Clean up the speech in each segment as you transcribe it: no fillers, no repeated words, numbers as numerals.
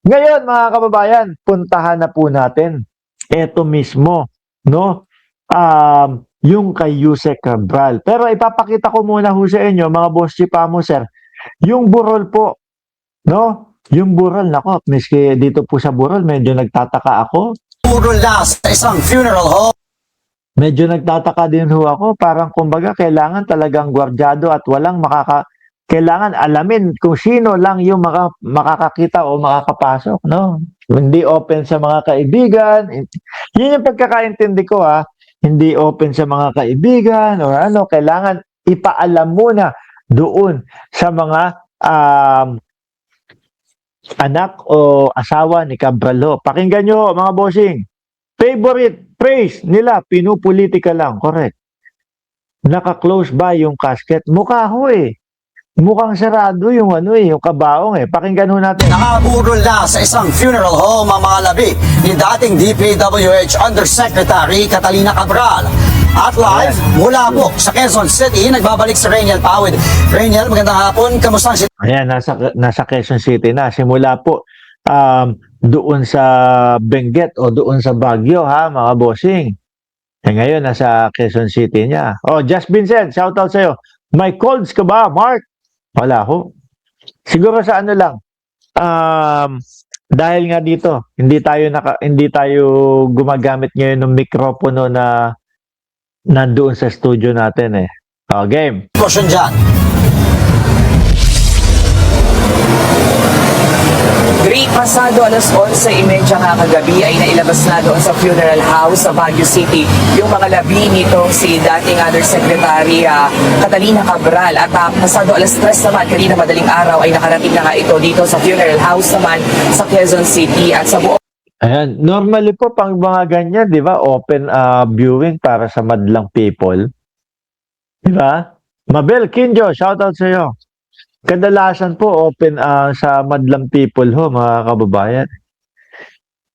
Ngayon, mga kababayan, puntahan na po natin ito mismo, no? Yung kay Yusek Cabral. Pero ipapakita ko muna ho sa inyo, mga boss chipamo, sir, yung burol po, no? Yung burol, nako, miski dito po sa burol, medyo nagtataka ako. Burol na sa isang funeral home. Medyo nagtataka din ho ako, parang kumbaga kailangan talagang gwardyado at walang kailangan alamin kung sino lang yung makakakita o makakapasok, no? Hindi open sa mga kaibigan. Yun yung pagkakaintindi ko, ha. Hindi open sa mga kaibigan or ano, kailangan ipaalam muna doon sa mga anak o asawa ni Cabral. Pakinggan nyo, mga bossing. Favorite phrase nila, pinupolitika lang. Correct. Naka-close ba yung casket? Mukha ho eh. Mukhang sarado yung yung kabaong eh. Pakinggan ho natin. Nakaburol na sa isang funeral home ang mga labi ni dating DPWH Undersecretary Catalina Cabral. At live mula po sa Quezon City, nagbabalik si Rainiel Pawid. Rainiel, magandang hapon. Kamusta ang Ayan, nasa Quezon City na. Simula po doon sa Benguet o doon sa Baguio, ha, mga bossing. Eh ngayon, nasa Quezon City niya. Oh, Just Vincent, shoutout sa'yo. May colds ka ba, Mark? Wala ho. Siguro sa ano lang, dahil nga dito, hindi tayo gumagamit ngayon ng mikropono na nandoon sa studio natin eh. Oh, game. sitwasyon dyan? Great, pasado alas 11:30 nga kagabi ay nailabas na doon sa funeral house sa Baguio City yung mga labi nito si dating Undersecretary Catalina Cabral at pasado alas 3 naman kanina madaling araw ay nakarating na nga ito dito sa funeral house naman sa Quezon City at sa buong Ayan, normally po pang mga ganyan, 'di ba? Open viewing para sa madlang people. 'Di ba? Mabel Kinjo, shoutout sa iyo. Kadalasan po open sa madlang people ho, mga kababayan.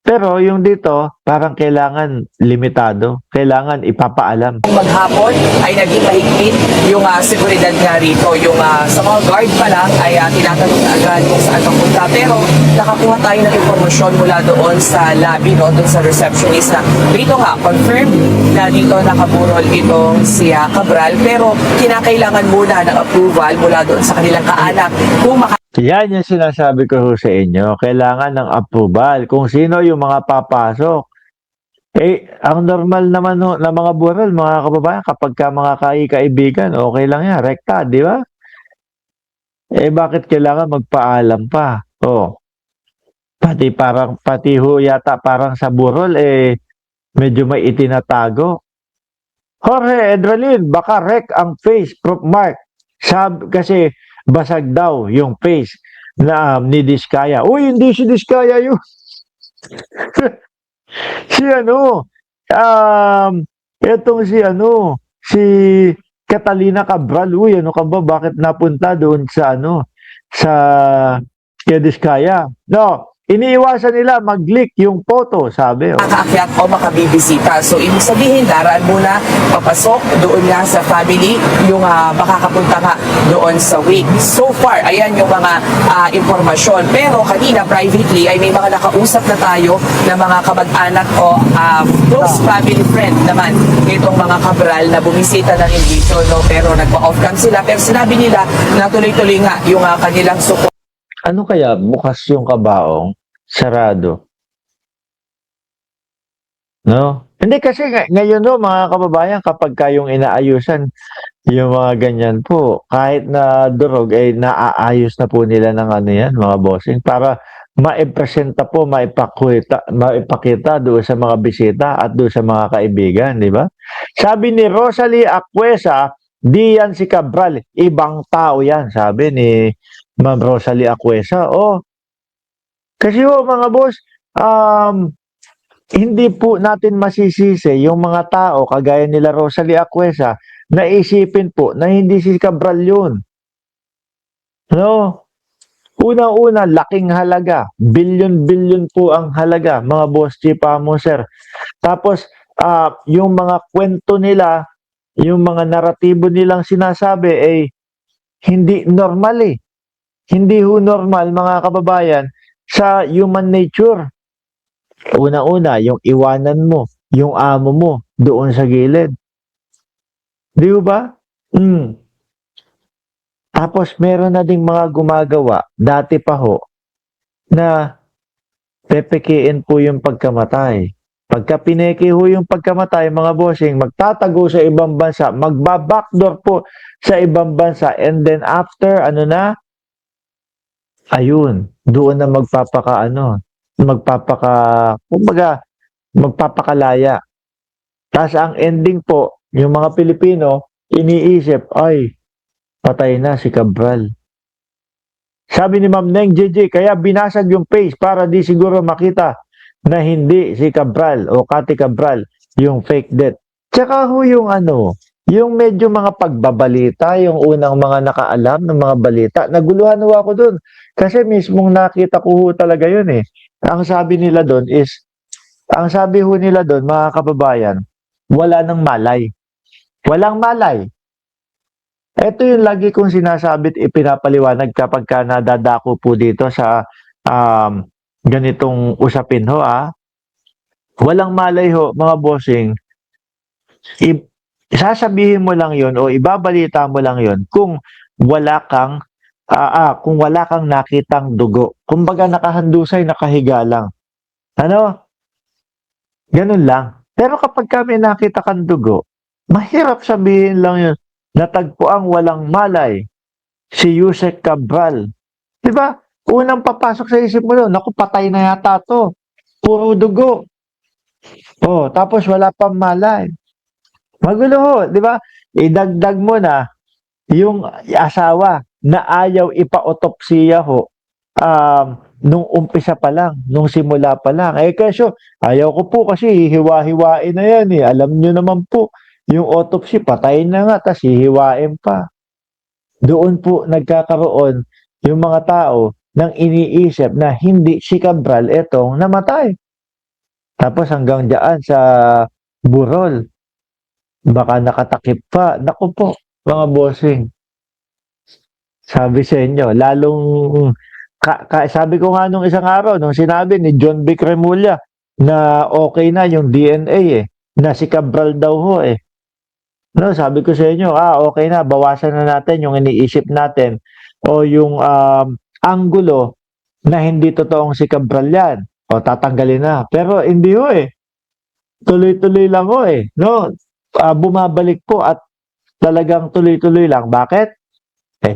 Pero yung dito, parang kailangan limitado. Kailangan ipapaalam. maghapon ay naging mahigpit yung seguridad nga rito. Yung sa mga guard pa lang ay tinatanong na agad kung saan papunta. Pero nakakuha tayo ng impormasyon mula doon sa lobby, no, doon sa receptionist na dito nga, confirmed na dito nakaburol itong si Cabral. Pero kinakailangan muna ng approval mula doon sa kanilang kaanak kung Yan yung sinasabi ko ho sa inyo. Kailangan ng approval. Kung sino yung mga papasok. Eh, ang normal naman ho, na mga burol, mga kababayan, kapag ka mga kaibigan, okay lang yan. Rekta, di ba? Eh, bakit kailangan magpaalam pa? Oh. Pati ho yata parang sa burol, eh, medyo may itinatago. Jorge Edralin, baka wreck ang face, Prof. Mark. Kasi basag daw yung face na ni Diskaya. Uy, hindi si Diskaya yun. si etong si Catalina Cabral. Uy, ano ka ba? Bakit napunta doon sa sa kay Diskaya? No, iniiwasan nila mag-leak yung photo, sabi. Oh. makaakyat o makabibisita. So, ibig sabihin, daraan muna, papasok doon nga sa family, yung makakapunta nga doon sa wake. So far, ayan yung mga impormasyon. Pero kanina, privately, ay may mga nakausap na tayo na mga kamag-anak o close family friend naman itong mga Cabral na bumisita na rin dito. No? Pero nagpa-off cam sila. Pero sinabi nila na tuloy-tuloy nga yung kanilang support. Ano kaya bukas yung kabaong? Sarado. No? Hindi kasi ngayon no, mga kababayan, kapag kayong inaayusan yung mga ganyan po, kahit na durog, ay naaayos na po nila ng yan, mga bossing, para maipresenta po, maipakita doon sa mga bisita at doon sa mga kaibigan, di ba? Sabi ni Rosalie Acuesa, di yan si Cabral, ibang tao yan, sabi ni Ma'am Rosalie Acuesa. Oh, kasi mga boss, hindi po natin masisisi yung mga tao kagaya nila Rosalie Acuesa na isipin po na hindi si Cabral yun. No? Una-una, laking halaga. Bilyon-bilyon po ang halaga, mga boss chipamo, sir. Tapos, yung mga kwento nila, yung mga naratibo nilang sinasabi, hindi normal eh. Hindi ho normal, mga kababayan, sa human nature. Una-una, yung iwanan mo, yung amo mo doon sa gilid. Di ba? Tapos meron na ding mga gumagawa, dati pa ho, na pepekiin po yung pagkamatay. Pagka pineke ho yung pagkamatay, mga bossing, magtatago sa ibang bansa, magbabackdoor po sa ibang bansa, and then after, ano na, ayun, doon na kumbaga, magpapakalaya. Tapos ang ending po, yung mga Pilipino, iniisip, ay, patay na si Cabral. Sabi ni Ma'am Neng JJ, kaya binasag yung page para di siguro makita na hindi si Cabral o Kati Cabral yung fake death. Tsaka ho yung yung medyo mga pagbabalita, yung unang mga nakaalam ng mga balita, naguluhan ho ako dun. Kasi mismong nakita ko ho talaga yun eh. Ang sabi ho nila doon, mga kababayan, wala nang malay. Walang malay. Ito yung lagi kong sinasabit, ipinapaliwanag kapag ka nadadako po dito sa ganitong usapin ho. Walang malay ho, mga bossing. Sasabihin mo lang yon o ibabalita mo lang yon kung wala kang nakitang dugo. Kumbaga nakahandusay, nakahiga lang. Ano? Ganun lang. Pero kapag kami nakita kang dugo, mahirap sabihin lang yun. Natagpuang walang malay si Yusek Cabral. Diba? Unang papasok sa isip mo nun, naku, patay na yata to. Puro dugo. Tapos wala pang malay. Magulo ho, di ba? Idagdag mo na yung asawa na ayaw ipa-autopsiya ho nung umpisa pa lang, nung simula pa lang. Kasi ayaw ko po kasi hihiwa-hiwain na yan eh. Alam nyo naman po, yung autopsy, patayin na nga, tas hihiwain pa. Doon po nagkakaroon yung mga tao nang iniisip na hindi si Cabral etong namatay. Tapos hanggang dyan sa burol, baka nakatakip pa. Naku po, mga bossing. Sabi sa inyo, lalong, sabi ko nga nung isang araw, nung sinabi ni John B. Cremulya na okay na yung DNA na si Cabral daw ho eh. No, sabi ko sa inyo, okay na, bawasan na natin yung iniisip natin o yung anggulo na hindi totoong si Cabral yan. O tatanggalin na. Pero hindi ho eh. Tuloy-tuloy lang ho eh. No, bumabalik po at talagang tuloy-tuloy lang. Bakit?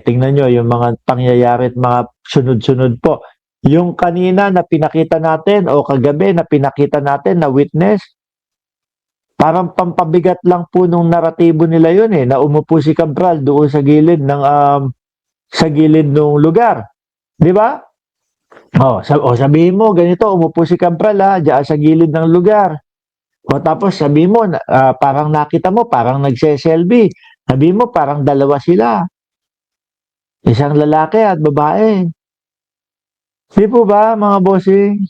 Tingnan nyo yung mga pangyayari at mga sunod-sunod po. Yung kanina na pinakita natin o kagabi na pinakita natin na witness, parang pampabigat lang po nung naratibo nila yun eh, na umupo si Cabral doon sa gilid ng lugar. Di ba? Sabihin mo, ganito, umupo si Cabral diyan sa gilid ng lugar. Tapos sabihin mo, parang nakita mo, parang nagse-selfie. Sabihin mo, parang dalawa sila. Isang lalaki at babae. Di po ba, mga bossing?